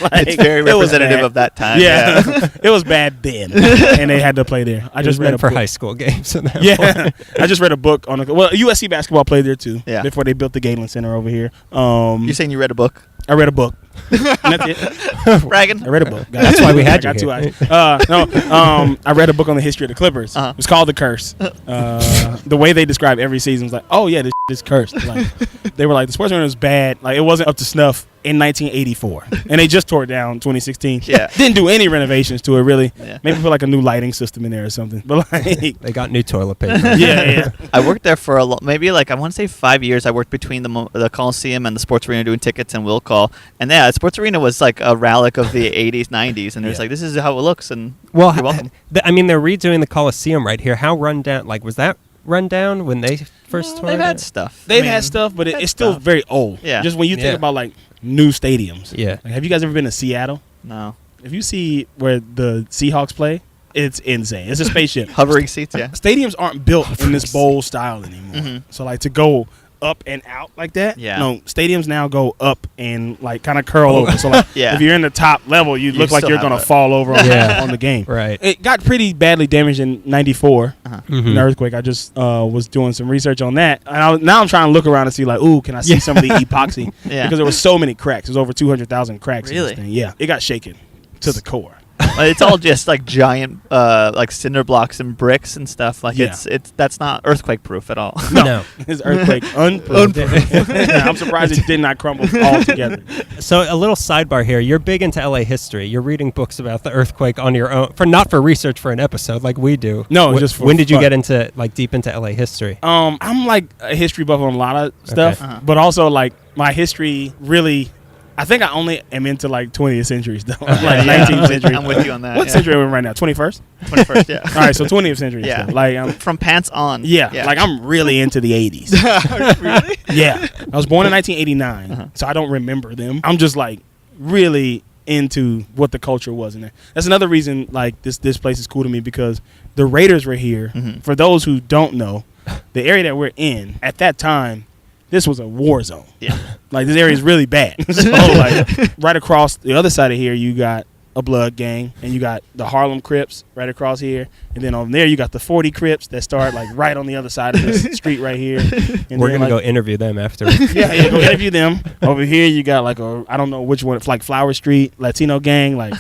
Like, It's very it was representative bad. of that time. Yeah, it was bad then, and they had to play there. I just read a for book. high school games. At that Yeah, I just read a book on USC basketball played there too. Yeah. Before they built the Galen Center over here. You're saying you read a book? I read a book. And that's it. Bragging? I read a book. That's why we had I got you 2 here. eyes. I read a book on the history of the Clippers. Uh-huh. It's called The Curse. The way they describe every season was like, oh yeah, this is cursed. Like, they were like, the sports arena was bad. Like, it wasn't up to snuff in 1984, and they just tore it down in 2016. Yeah. Didn't do any renovations to it really. Yeah. Maybe put like a new lighting system in there or something. But like, They got new toilet paper. yeah. I worked there for maybe like, I want to say 5 years. I worked between the Coliseum and the sports arena doing tickets and will call. And yeah, the sports arena was like a relic of the 80s, 90s. And it was like, this is how it looks. And Well, you're welcome. I mean, they're redoing the Coliseum right here. How run down? Like, was that run down when they first toured They've had it? stuff. They've I mean, had stuff, but had it's still stuff. very old. Yeah. Just when you think Yeah. about like new stadiums. Yeah. Like, have you guys ever been to Seattle? No. If you see where the Seahawks play, it's insane. It's a spaceship. Hovering seats, yeah. Stadiums aren't built in this bowl style anymore. Mhm. So like to go up and out like that. Yeah. No, stadiums now go up and like kind of curl over. So like Yeah. if you're in the top level, you look like still you're have gonna it. fall over on, Yeah. on the game. Right. It got pretty badly damaged in '94. Mhm. An earthquake. I just was doing some research on that, and now I'm trying to look around and see like, ooh, can I see some of the epoxy? Yeah. Because there were so many cracks. There's over 200,000 cracks. In Really? this thing. Yeah, it got shaken to the core. It's all just like giant like cinder blocks and bricks and stuff. Like Yeah. it's that's not earthquake proof at all. No. It's earthquake unproved. I'm surprised it did not crumble altogether. So a little sidebar here. You're big into LA history. You're reading books about the earthquake on your own, not for research for an episode like we do. No, just for when did you fun. get into deep into LA history? I'm like a history buff on a lot of stuff, Uh-huh. but also like my history really. I think I only am into like 20th century stuff, like Yeah, 19th century. I'm with you on that. What yeah. century are we in right now? 21st. 21st, yeah. All right, so 20th century. Yeah. Stuff. Like From pants on. yeah, like I'm really into the 80s. Really? Yeah, I was born in 1989, so I don't remember them. I'm just like really into what the culture was in there. That's another reason like this place is cool to me because the Raiders were here. Mhm. For those who don't know, the area that we're in at that time, this was a war zone. Yeah. Like this area is really bad. So like right across the other side of here, you got a blood gang, and you got the Harlem Crips right across here, and then on there you got the 40 Crips that start like right on the other side of this street right here. And We're then, gonna like, go interview them after. yeah, go interview them. Over here you got like I don't know which one, like Flower Street Latino gang, like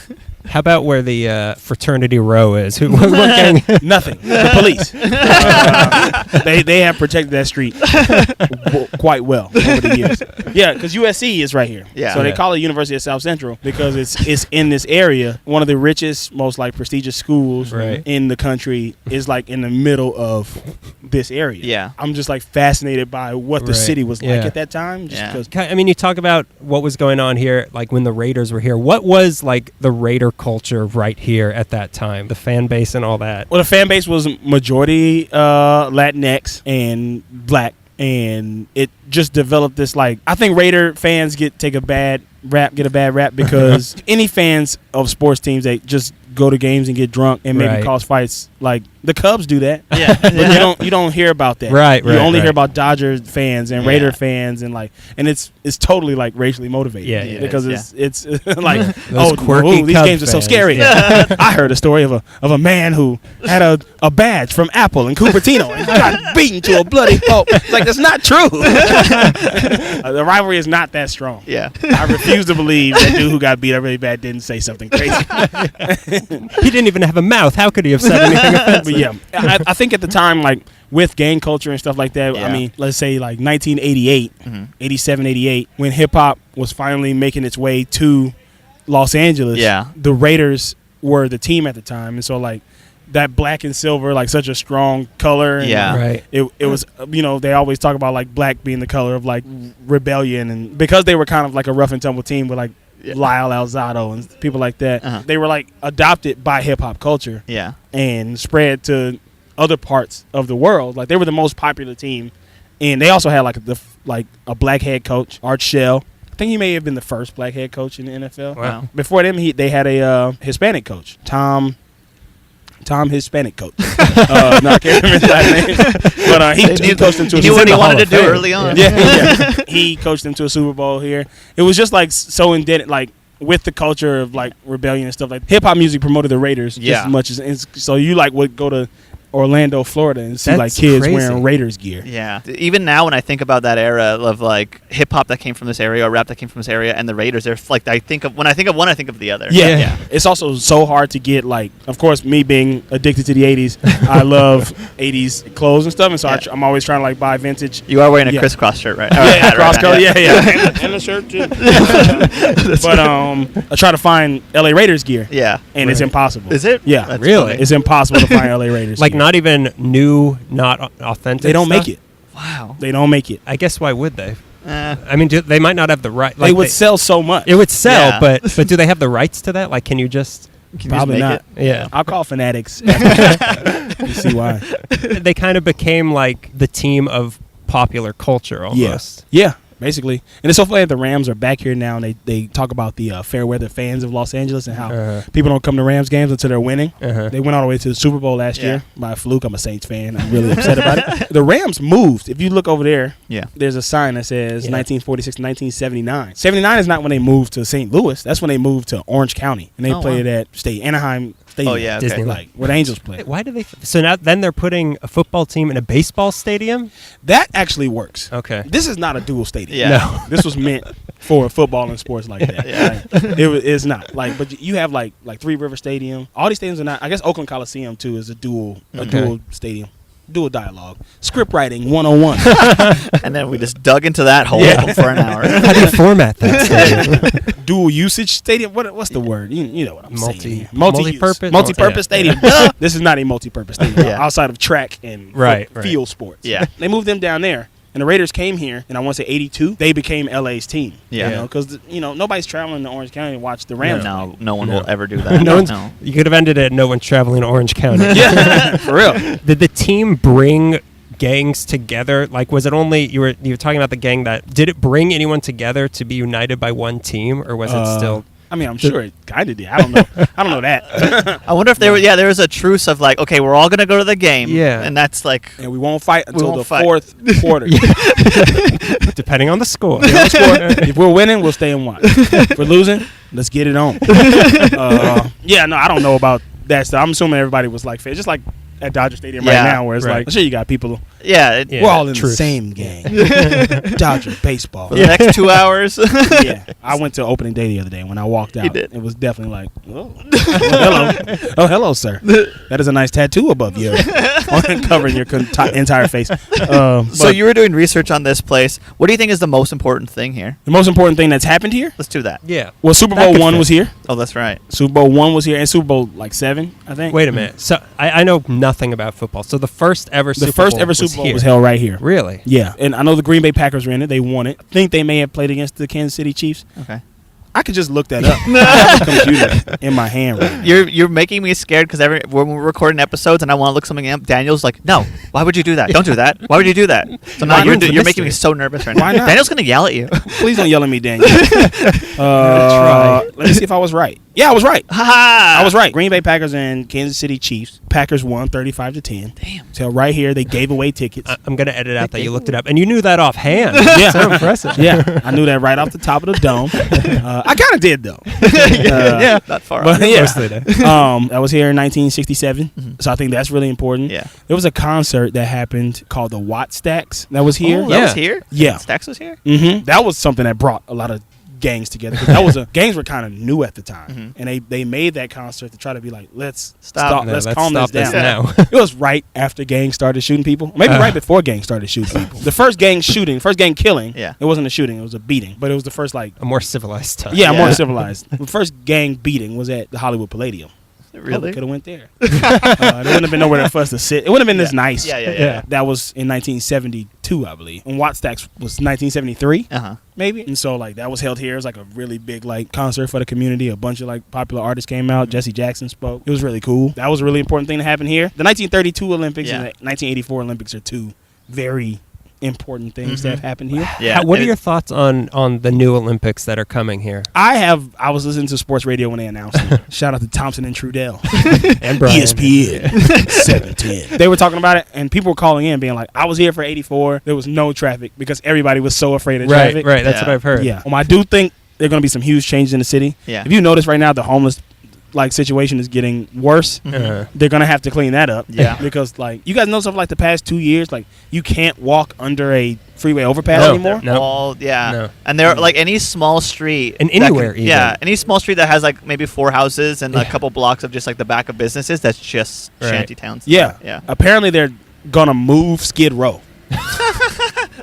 How about where the fraternity row is? What gang? nothing. The police. They have protected that street quite well over the years. Yeah, because USC is right here. Yeah. So they Yeah. call it University of South Central because it's in this area. One of the richest, most like prestigious schools Right. in the country is like in the middle of this area. Yeah. I'm just like fascinated by what the Right. city was like Yeah. at that time. Just Yeah. because. I mean, you talk about what was going on here, like when the Raiders were here. What was like the Raider culture right here at that time? The fan base and all that. Well, the fan base was majority Latinx and black, and it just developed this like I think Raider fans get a bad rap because any fans of sports teams, they just go to games and get drunk and maybe Right. cause fights. Like the Cubs do that. Yeah. But you don't hear about that. Right, You right, only hear right. about Dodger fans and Yeah. Raider fans and it's totally like racially motivated. Yeah, yeah. Because it's like Those quirky ooh, these Cub games are so fans. scary. I heard a story of a man who had a badge from Apple in Cupertino and got beaten to a bloody pulp. It's like that's not true. The rivalry is not that strong. Yeah. I refuse to believe that dude who got beat up really bad didn't say something crazy. He didn't even have a mouth. How could he have said anything offensive? But Yeah. I think at the time, like, with gang culture and stuff like that, I mean, let's say like 1988, 87, 88, when hip-hop was finally making its way to Los Angeles, the Raiders were the team at the time. And so, like, that black and silver, like, such a strong color. And right. It was, you know, they always talk about, like, black being the color of, like, rebellion. And because they were kind of like a rough and tumble team with, like, Lyle Alzado and people like that, they were, like, adopted by hip-hop culture and spread to other parts of the world. Like, they were the most popular team. And they also had, like, a black head coach, Art Shell. I think he may have been the first black head coach in the NFL. Wow. Before them, they had a Hispanic coach, Tom Hispanic coach. No, I can't remember his last name. But he coached them to a Super Bowl. He knew what he wanted to do early on. Yeah. He coached them to a Super Bowl here. It was just, like, so indebted, like, with the culture of, like, rebellion and stuff. Like, hip-hop music promoted the Raiders just as much as... So you, like, would go to Orlando, Florida, and see like kids wearing Raiders gear. Yeah. Even now, when I think about that era of like hip hop that came from this area or rap that came from this area, and the Raiders, they're like when I think of one, I think of the other. Yeah. It's also so hard to get, like, of course, me being addicted to the '80s, I love '80s clothes and stuff, and so I'm always trying to, like, buy vintage. You are wearing a crisscross shirt, right? Cross color, and a shirt too. But I try to find LA Raiders gear. Yeah. And it's impossible. Is it? Yeah. That's really? funny. It's impossible to find LA Raiders like gear. Not even new, not authentic. They don't make it. Wow. They don't make it. I guess why would they? I mean, they might not have the right. Like, they would sell so much. It would sell, but do they have the rights to that? Like, can you just? Probably not. Yeah. I'll call Fanatics. You see why? They kind of became like the team of popular culture almost. Yeah. Basically. And it's so funny that the Rams are back here now, and they talk about the fair weather fans of Los Angeles and how people don't come to Rams games until they're winning. They went all the way to the Super Bowl last year by a fluke. I'm a Saints fan. I'm really upset about it. The Rams moved. If you look over there, there's a sign that says 1946 to 1979. 79 is not when they moved to St. Louis. That's when they moved to Orange County, and they played at Anaheim Stadium. Oh, yeah. Okay. Like, where the Angels play. Why do they? So now then they're putting a football team in a baseball stadium? That actually works. Okay. This is not a dual stadium. Yeah. No. This was meant for football and sports like that. Like, it's not. Like, but you have like Three River Stadium. All these stadiums are not. I guess Oakland Coliseum too is a dual stadium. Dual dialogue. Script writing 101. And then we just dug into that hole for an hour. How do you format that? Dual usage stadium. What's the word? You know what I'm saying. Multi-purpose stadium. This is not a multi-purpose stadium outside of track and field sports. Yeah. They moved them down there. And the Raiders came here, and I want to say 82. They became LA's team. Yeah. Because nobody's traveling to Orange County to watch the Rams. No one will ever do that. You could have ended it. No one's traveling to Orange County. Yeah, for real. Did the team bring gangs together? Like, was it only you were talking about the gang that did it bring anyone together to be united by one team, or was it still? I mean, I'm sure it kind of did. I don't know. I don't know that. I wonder if there was a truce of like, okay, we're all gonna go to the game. Yeah. And that's like, and we won't fight until the fourth quarter. Depending on the score. If we're winning, we'll stay and watch. If we're losing, let's get it on. I don't know about that stuff. I'm assuming everybody was like, just like at Dodger Stadium right now, where it's like, I'm sure you got people. We're all in the same gang. Dodger baseball. For the next 2 hours. I went to opening day the other day. When I walked out, did. it was definitely like, hello. Oh, hello, sir. That is a nice tattoo above you, covering your entire face. So you were doing research on this place. What do you think is the most important thing here? The most important thing that's happened here? Let's do that. Yeah. Well, Super Bowl 1 was here. Oh, that's right. Super Bowl 1 was here, and Super Bowl 7, I think. Wait a minute. So I know nothing about football. So the first ever Super Bowl was held right here. Really? Yeah. And I know the Green Bay Packers were in it. They won it. I think they may have played against the Kansas City Chiefs. Okay. I could just look that up. I have a computer in my hand right now. You're making me scared because when we're recording episodes and I want to look something up, Daniel's like, no, why would you do that? Don't do that. Why would you do that? So now you're making me so nervous right now. Why not? Daniel's going to yell at you. Please don't yell at me, Daniel. Let me see if I was right. Yeah, I was right. I was right. Green Bay Packers and Kansas City Chiefs. Packers won 35-10. Damn. So right here, they gave away tickets. I'm going to edit out that you looked it up. And you knew that offhand. Yeah. So impressive. Yeah, I knew that right off the top of the dome. I kind of did, though. Not far but off. yeah. That was here in 1967. So I think that's really important. Yeah. There was a concert that happened called the Watt Stacks that was here. Oh, that was here? Yeah. Stacks was here? Mm-hmm. That was something that brought a lot of gangs together. Gangs were kind of new at the time, and they made that concert to try to be like, let's calm this down. Now. It was right after gangs started shooting people, maybe right before gangs started shooting people. The first gang killing, it wasn't a shooting, it was a beating, but it was the first like a more civilized time. Yeah, more civilized. The first gang beating was at the Hollywood Palladium. Really? Could have went there. There wouldn't have been nowhere for us to sit. It wouldn't have been this nice. Yeah. That was in 1972, I believe. And Wattstax was 1973, maybe. And so like that was held here. It was like a really big like concert for the community. A bunch of like popular artists came out. Jesse Jackson spoke. It was really cool. That was a really important thing to happen here. The 1932 Olympics and the 1984 Olympics are two very important things that have happened here. Yeah. What are your thoughts on the new Olympics that are coming here? I was listening to sports radio when they announced it. Shout out to Thompson and Trudell. And Brian. ESPN 710. They were talking about it, and people were calling in being like, I was here for 84. There was no traffic because everybody was so afraid of traffic. Right. That's what I've heard. Yeah. I do think there are going to be some huge changes in the city. Yeah. If you notice right now, the homeless like situation is getting worse. They're gonna have to clean that up. Yeah. Because like you guys know something like the past 2 years, like you can't walk under a freeway overpass anymore. No. And they're like any small street and anywhere even. Yeah, any small street that has like maybe 4 houses and a couple blocks of just like the back of businesses, that's just shanty towns. Yeah. Apparently they're gonna move Skid Row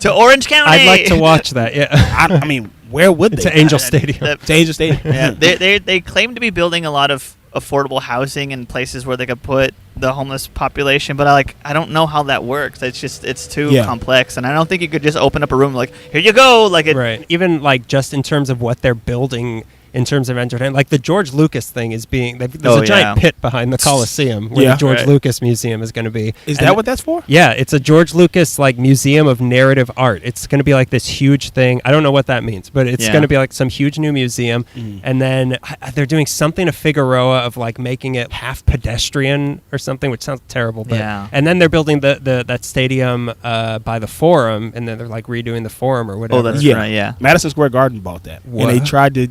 to Orange County. I'd like to watch that. Yeah. I mean, where would they? To Angel Stadium. To Angel Stadium. Yeah. They claim to be building a lot of affordable housing and places where they could put the homeless population, but I don't know how that works. It's too complex, and I don't think you could just open up a room like, here you go, like it. Right. Even like just in terms of what they're building. In terms of entertainment, like the George Lucas thing is being, there's a giant pit behind the Coliseum where the George Lucas Museum is going to be. Is that what that's for? Yeah, it's a George Lucas like museum of narrative art. It's going to be like this huge thing. I don't know what that means, but it's going to be like some huge new museum. And then they're doing something to Figueroa of like making it half pedestrian or something, which sounds terrible. But and then they're building that stadium by the Forum, and then they're like redoing the Forum or whatever. Oh, that's right. Yeah, Madison Square Garden bought that, and they tried to,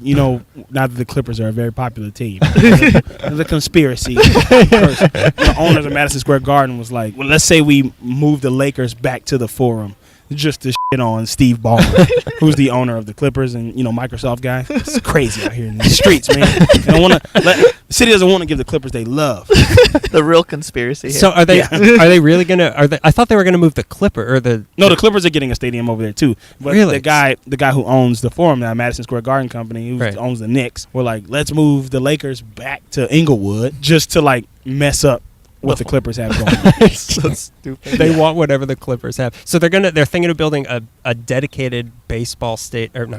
now that the Clippers are a very popular team. There's a conspiracy. The owners of Madison Square Garden was like, well, let's say we move the Lakers back to the Forum just to shit on Steve Ballmer, who's the owner of the Clippers and, Microsoft guy. It's crazy out here in the streets, man. The city doesn't want to give the Clippers they love. The real conspiracy here. So are they really going to, I thought they were going to move the No, the Clippers are getting a stadium over there too. But really? The guy who owns the Forum now, Madison Square Garden Company, who owns the Knicks, were like, let's move the Lakers back to Inglewood just to like mess up what the Clippers have going on. So stupid. They want whatever the Clippers have. So they're thinking of building a dedicated basketball stadium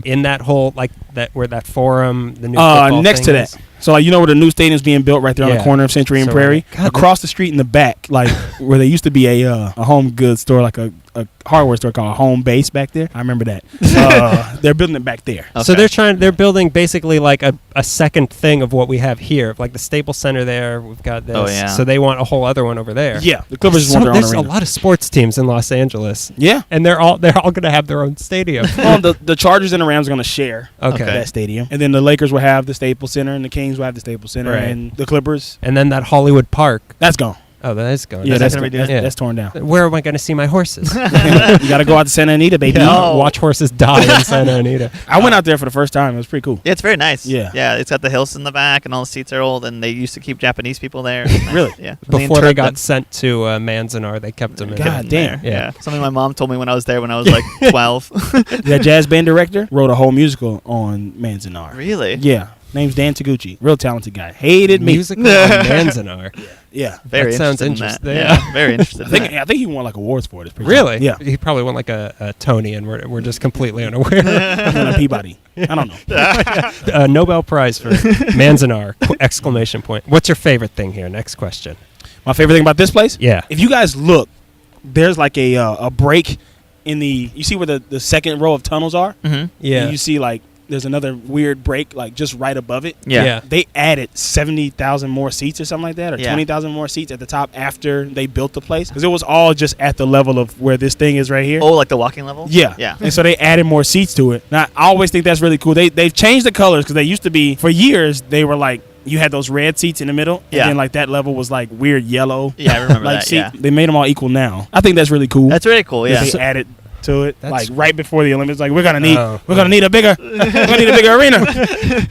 in that whole where that Forum, the new football next to that. So where the new stadium's being built right there on the corner of Century and Prairie, across the street in the back, like where there used to be a home goods store, like a hardware store called Home Base back there. I remember that. They're building it back there. Okay. So they're building basically like a second thing of what we have here, like the Staples Center there. We've got this. Oh, yeah. So they want a whole other one over there. Yeah, the Clippers just want their own arena. There's a lot of sports teams in Los Angeles. Yeah, and they're all going to have their own stadium. The Chargers and the Rams are going to share that stadium, and then the Lakers will have the Staples Center, and the Kings will have the Staples Center, and the Clippers, and then that Hollywood Park that's gone. Oh, that is gone. Yeah, that's torn down. Where am I going to see my horses? You got to go out to Santa Anita, baby. Watch horses die in Santa Anita. I went out there for the first time. It was pretty cool. Yeah, it's very nice. Yeah. It's got the hills in the back, and all the seats are old, and they used to keep Japanese people there. Really? Yeah. Before they got sent to Manzanar, they kept them in. God damn. Yeah. Something my mom told me when I was there when I was like 12. That jazz band director wrote a whole musical on Manzanar. Really? Yeah. Name's Dan Taguchi. Real talented guy. Hated me. Musical on Manzanar. Yeah. Very sounds interesting. Yeah. Very interesting. I think he won like awards for it. Really? Yeah. He probably won like a Tony, and we're just completely unaware. A Peabody. I don't know. A Nobel Prize for Manzanar! Exclamation point. What's your favorite thing here? Next question. My favorite thing about this place? Yeah. If you guys look, there's like a break in the. You see where the second row of tunnels are? Mm-hmm. Yeah. And you see like. There's another weird break, like just right above it. Yeah. They added 70,000 more seats or something like that, or 20,000 more seats at the top after they built the place. Because it was all just at the level of where this thing is right here. Oh, like the walking level? Yeah. Yeah. And so they added more seats to it. Now, I always think that's really cool. They've changed the colors because they used to be, for years, they were like, you had those red seats in the middle, and then like that level was like weird yellow. Yeah, I remember like that. Yeah. They made them all equal now. I think that's really cool. That's really cool. Yeah. They added to it, That's- like right before the Olympics. Like we're gonna need a bigger arena,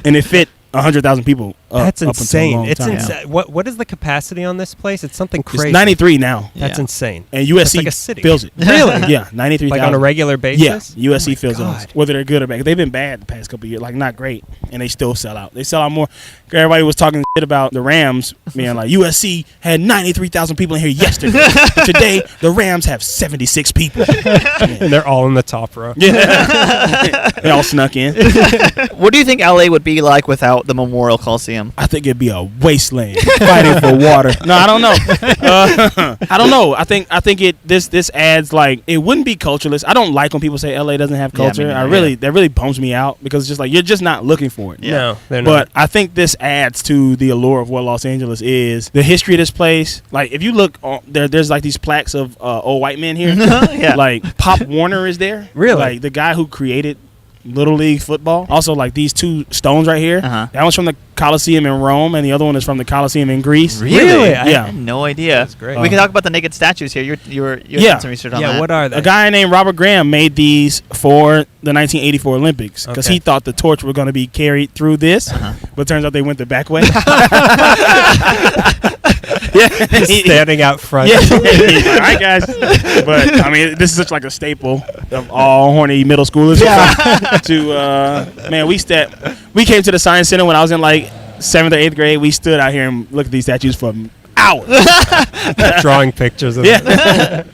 and it fit 100,000 people. That's up until a insane. long It's time. insane. What is the capacity on this place? It's something crazy. It's 93 now, That's Yeah. insane. and That's USC like a city. fills it. Really? Yeah, 93,000. Like on a regular basis? Yeah, USC Oh my fills God. it, whether they're good or bad. They've been bad the past couple of years, like not great, and they still sell out. They sell out more. Everybody was talking shit about the Rams being like USC had 93,000 people in here yesterday. But today the Rams have 76 people. And they're all in the top row. Yeah, they all snuck in. What do you think LA would be like without the Memorial Coliseum? I think it'd be a wasteland fighting for water. No, I don't know. I don't know. I think this adds like it wouldn't be cultureless. I don't like when people say LA doesn't have Yeah, me culture. neither. That really bums me out because it's just like you're just not looking for it. No, they're But not. I think this adds to the allure of what Los Angeles is. The history of this place. Like if you look on, there's like these plaques of old white men here. Yeah. Like Pop Warner is there. Really? Like the guy who created Little League football. Also like these two stones right here. Uh-huh. That one's from the Coliseum in Rome, and the other one is from the Coliseum in Greece. Really? I Yeah. had no idea. That's great. We can talk about the naked statues here. You Yeah. did some research on Yeah, that. what are they? A guy named Robert Graham made these for the 1984 Olympics because Okay. he thought the torch was going to be carried through this, but turns out they went the back way. Just standing out front. Yeah. All right, guys. But I mean, this is such like a staple of all horny middle schoolers. We came to the Science Center when I was in like 7th or 8th grade. We stood out here and looked at these statues for hours. Drawing pictures of Yeah.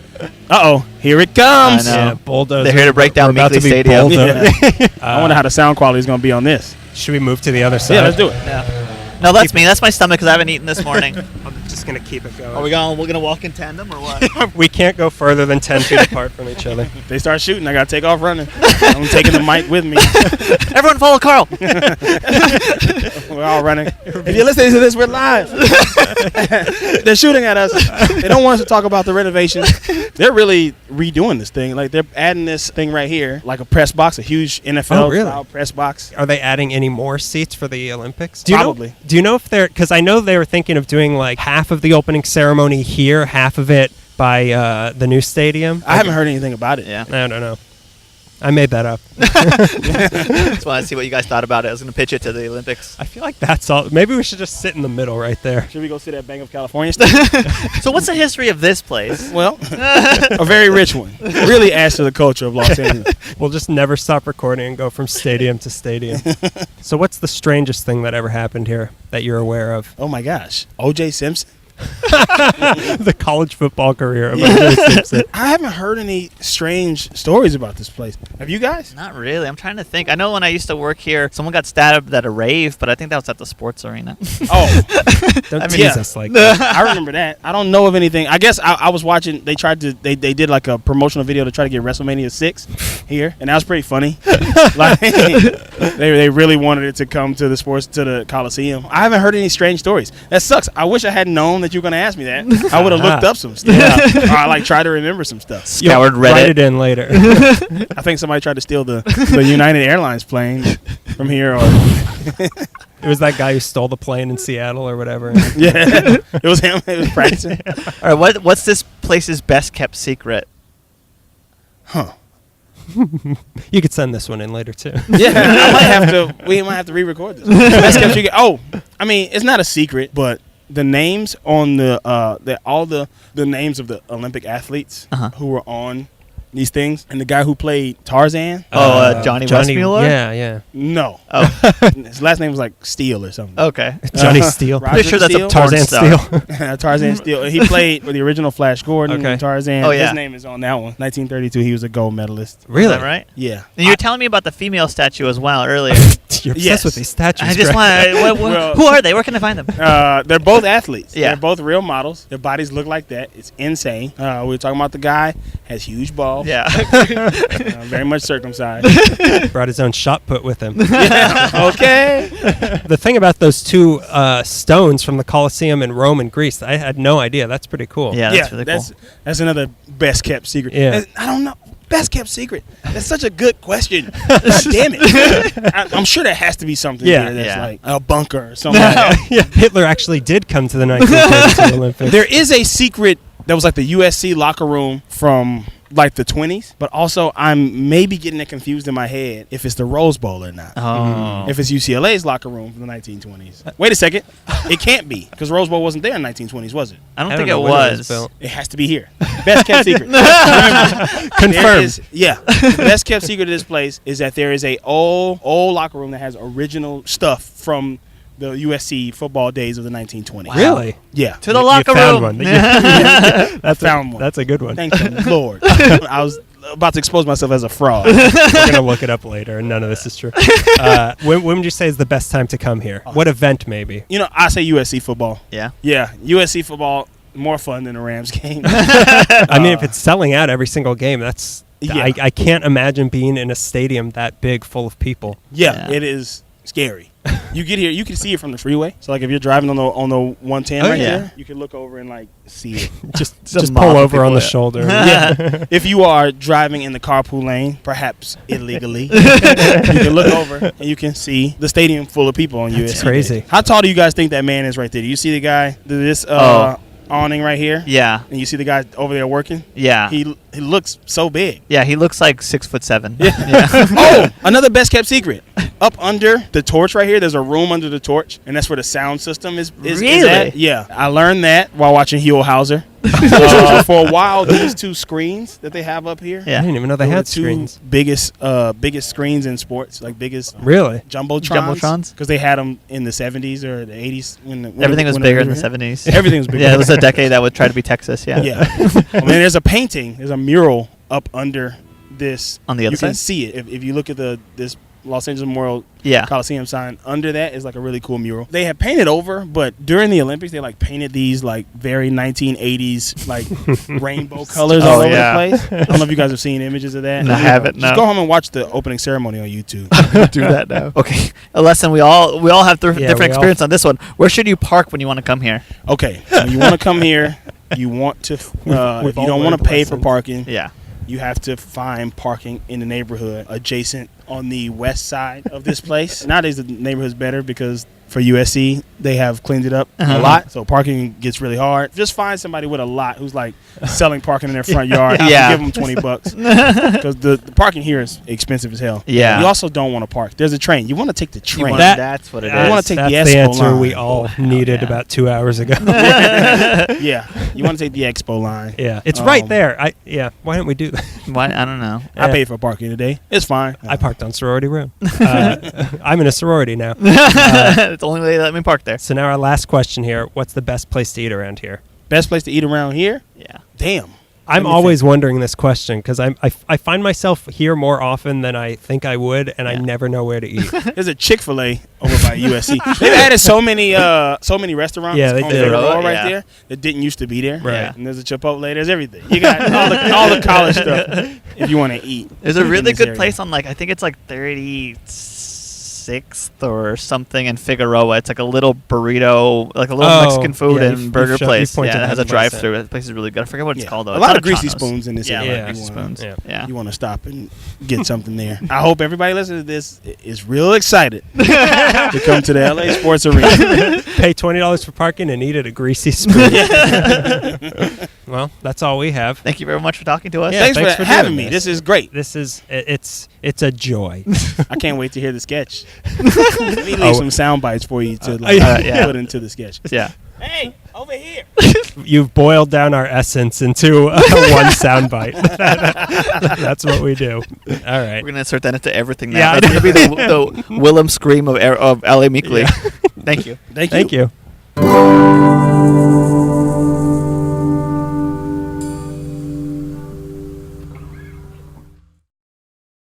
Here it comes. I know. Yeah, bulldozer. They're here to break down We're about Meekly to be Stadium. bulldozed. I wonder how the sound quality is going to be on this. Should we move to the other side? Yeah, let's do it. No, that's me. That's my stomach because I haven't eaten this morning. I'm just going to keep it going. We're gonna walk in tandem or what? We can't go further than 10 feet apart from each other. If they start shooting, I got to take off running. I'm taking the mic with me. Everyone follow Carl. We're all running. If you're listening to this, we're live. They're shooting at us. They don't want us to talk about the renovations. They're really redoing this thing. Like they're adding this thing right here, like a press box, a huge NFL style press box. Are they adding any more seats for the Olympics? Probably. Do you know if they're, because I know they were thinking of doing like half of the opening ceremony here, half of it by the new stadium? I haven't heard anything about it. Yeah. I don't know. I made that up. Just want to see what you guys thought about it. I was gonna pitch it to the Olympics. I feel like that's all. Maybe we should just sit in the middle right there. Should we go sit at Bank of California stuff? So what's the history of this place? Well, a very rich one. Really adds to the culture of Los Angeles. We'll just never stop recording and go from stadium to stadium. So what's the strangest thing that ever happened here that you're aware of? Oh my gosh. O.J. Simpson? The college football career of O.J. Simpson. I haven't heard any strange stories about this place. Have you guys? Not really. I'm trying to think. I know when I used to work here, someone got stabbed at a rave, but I think that was at the sports arena. Oh, Don't I mean, tease yeah. us like that. I remember that. I don't know of anything. I guess I was watching. They did like a promotional video to try to get WrestleMania 6 here, and that was pretty funny. Like they really wanted it to come to the Coliseum. I haven't heard any strange stories. That sucks. I wish I had known that you were going to ask me that. I would have looked up some stuff. Or I like try to remember some stuff. Scoured Write Reddit. it in later. I think somebody tried to steal the United Airlines plane from here. Or It was that guy who stole the plane in Seattle or whatever. yeah, it was him. It was practicing. All right, what's this place's best kept secret? Huh. You could send this one in later too. Yeah, we might have to re-record this. Best kept secret. Oh, I mean, it's not a secret, but the names on all the names of the Olympic athletes who were on these things, and the guy who played Tarzan. Johnny Westmuller? Yeah. No. Oh, His last name was like Steele or something. okay. Johnny Steele. Roger Pretty sure that's Steele? a porn Tarzan star. Steele. Tarzan Steele. He played with the original Flash Gordon Okay. and Tarzan. Oh, yeah. His name is on that one. 1932. He was a gold medalist. Really? Is that right? Yeah. And you were telling me about the female statue as well earlier. You're obsessed Yes. with these statues. I just Greg. want to. Well- Who are they? Where can I find them? They're both athletes. Yeah. They're both real models. Their bodies look like that. It's insane. We were talking about the guy has huge balls. Yeah. Very much circumcised. Brought his own shot put with him. Okay. The thing about those two stones from the Coliseum in Rome and Greece, I had no idea. That's pretty cool. Yeah, that's really cool. That's another best kept secret. Yeah. I don't know. Best kept secret. That's such a good question. God damn it. I'm sure there has to be something Yeah. here that's Yeah. like a bunker or something like that. Yeah. Hitler actually did come to the 1932 Olympics. There is a secret That was like the USC locker room from like the 20s, but also I'm maybe getting it confused in my head if it's the Rose Bowl or not. Oh. If it's UCLA's locker room from the 1920s. Wait a second. It can't be, because Rose Bowl wasn't there in the 1920s, was it? I don't think it know when was. built. It has to be here. Best kept secret. Confirmed. The best kept secret of this place is that there is a old locker room that has original stuff from the USC football days of the 1920s. Wow. Really? Yeah. To the You locker found room. one. I found one. That's a good one. Thank the Lord. I was about to expose myself as a fraud. We're gonna look it up later, and none of this is true. When would you say is the best time to come here? What event, maybe? You know, I say USC football. Yeah. Yeah, USC football, more fun than a Rams game. I mean, if it's selling out every single game, that's. Yeah. I can't imagine being in a stadium that big, full of people. Yeah, Yeah. it is scary. You get here, you can see it from the freeway. So like if you're driving on the 110 right yeah. there, you can look over and like see it. Just mob pull of over on people, the yeah. shoulder. Yeah. If you are driving in the carpool lane, perhaps illegally, you can look over and you can see the stadium full of people on That's USC. crazy. How tall do you guys think that man is right there? Do you see the guy, this awning right here? Yeah. And you see the guy over there working? Yeah. He looks so big. Yeah, he looks like 6'7". Oh, another best kept secret. Up under the torch right here, there's a room under the torch, and that's where the sound system is Really? at. Yeah. I learned that while watching Huell Hauser. For a while, these two screens that they have up here. I Yeah. didn't even know they were had the two screens. biggest screens in sports, like biggest Really? jumbotrons, because they had them in the 70s or the 80s when Everything was when bigger in were the here. 70s. Everything was bigger. Yeah, it was a decade that would try to be Texas. Yeah. Yeah. I mean, there's a painting, there's a mural up under this. On the other you can side? see it if you look at this Los Angeles Memorial Yeah. Coliseum sign. Under that is like a really cool mural. They have painted over, but during the Olympics they like painted these like very 1980s like rainbow colors all over yeah. the place. I don't know if you guys have seen images of that. No, I haven't, Just no. go home and watch the opening ceremony on YouTube. Do that now. Okay. A lesson we all have Yeah, different we all- experience on this one. Where should you park when you want to come here? Okay, when you want to come here, you want to if you We've all don't want learned to pay for lessons. parking. Yeah. You have to find parking in the neighborhood adjacent on the west side of this place. Nowadays, the neighborhood's better because for USC, they have cleaned it up a lot. So parking gets really hard. Just find somebody with a lot who's like selling parking in their front yard. Yeah. Give them $20 because the parking here is expensive as hell. Yeah. You also don't want to park. There's a train. You want to take the train. That's what it I wanna is. take That's the the Expo answer line. we all needed yeah. about 2 hours ago. Yeah. You want to take the Expo line. Yeah, it's right Um, there. Why don't we do that? Why? I don't know. I paid for parking today. It's fine. I parked on sorority room. I'm in a sorority now. It's the only way they let me park there. So now our last question here: what's the best place to eat around here? Best place to eat around here? Yeah. Damn. I'm Let me always wondering this question because I find myself here more often than I think I would, and I Yeah. never know where to eat. There's a Chick-fil-A over by USC. They've added so many restaurants Yeah, they on did. Figueroa right Yeah. there that didn't used to be there. Right. And there's a Chipotle. There's everything. You got all the college stuff if you want to eat. There's a in really this good area. place on I think it's 36th or something in Figueroa. It's like a little burrito, like a little Oh, Mexican food yeah, and you've burger shown- place. you've pointed Yeah, it has a out the place, drive-through. That place is really good. I forget what it's Yeah. called though. A It's lot not of greasy Chano's. spoons in this Yeah, a lot area. of greasy You wanna- spoons. Yeah. Yeah. You want to stop and get something there. I hope everybody listening to this is real excited to come to the LA Sports Arena. Pay $20 for parking and eat at a greasy spoon. Well, that's all we have. Thank you very much for talking to us. Yeah, Thanks thanks for for having doing me. this. This is great. This is it's a joy. I can't wait to hear the sketch. Let me leave some sound bites for you to yeah. put into the sketch. Yeah. Hey, over here. You've boiled down our essence into one soundbite. That's what we do. All right. We're gonna insert that into everything now. Yeah, That's gonna be the Willem scream of L.A. Meekley. Yeah. Thank you. Thank you. Thank you.